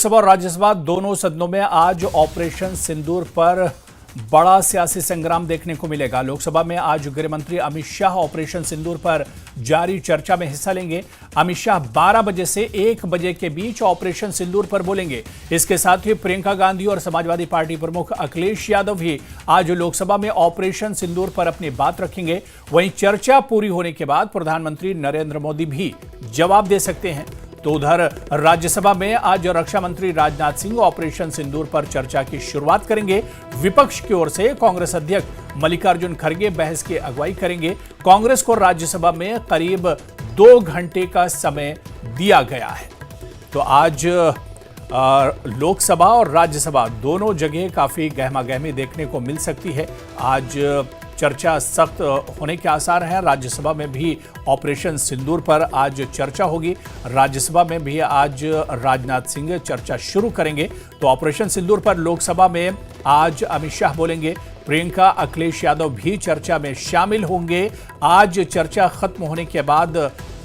लोकसभा और राज्यसभा दोनों सदनों में आज ऑपरेशन सिंदूर पर बड़ा सियासी संग्राम देखने को मिलेगा। लोकसभा में आज गृह मंत्री अमित शाह ऑपरेशन सिंदूर पर जारी चर्चा में हिस्सा लेंगे। अमित शाह 12 बजे से 1 बजे के बीच ऑपरेशन सिंदूर पर बोलेंगे। इसके साथ ही प्रियंका गांधी और समाजवादी पार्टी प्रमुख अखिलेश यादव भी आज लोकसभा में ऑपरेशन सिंदूर पर अपनी बात रखेंगे। वहीं चर्चा पूरी होने के बाद प्रधानमंत्री नरेंद्र मोदी भी जवाब दे सकते हैं। तो उधर राज्यसभा में आज रक्षा मंत्री राजनाथ सिंह ऑपरेशन सिंदूर पर चर्चा की शुरुआत करेंगे। विपक्ष की ओर से कांग्रेस अध्यक्ष मल्लिकार्जुन खड़गे बहस की अगुवाई करेंगे। कांग्रेस को राज्यसभा में करीब 2 घंटे का समय दिया गया है। तो आज लोकसभा और राज्यसभा दोनों जगह काफी गहमागहमी देखने को मिल सकती है। आज चर्चा सख्त होने के आसार हैं। राज्यसभा में भी ऑपरेशन सिंदूर पर आज चर्चा होगी। राज्यसभा में भी आज राजनाथ सिंह चर्चा शुरू करेंगे। तो ऑपरेशन सिंदूर पर लोकसभा में आज अमित शाह बोलेंगे। प्रियंका अखिलेश यादव भी चर्चा में शामिल होंगे। आज चर्चा खत्म होने के बाद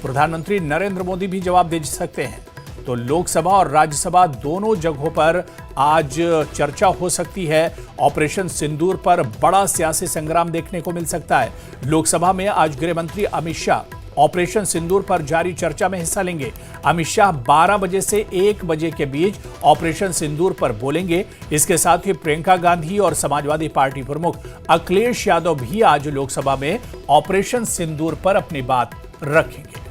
प्रधानमंत्री नरेंद्र मोदी भी जवाब दे सकते हैं। तो लोकसभा और राज्यसभा दोनों जगहों पर आज चर्चा हो सकती है। ऑपरेशन सिंदूर पर बड़ा सियासी संग्राम देखने को मिल सकता है। लोकसभा में आज गृह मंत्री अमित शाह ऑपरेशन सिंदूर पर जारी चर्चा में हिस्सा लेंगे। अमित शाह 12 बजे से 1 बजे के बीच ऑपरेशन सिंदूर पर बोलेंगे। इसके साथ ही प्रियंका गांधी और समाजवादी पार्टी प्रमुख अखिलेश यादव भी आज लोकसभा में ऑपरेशन सिंदूर पर अपनी बात रखेंगे।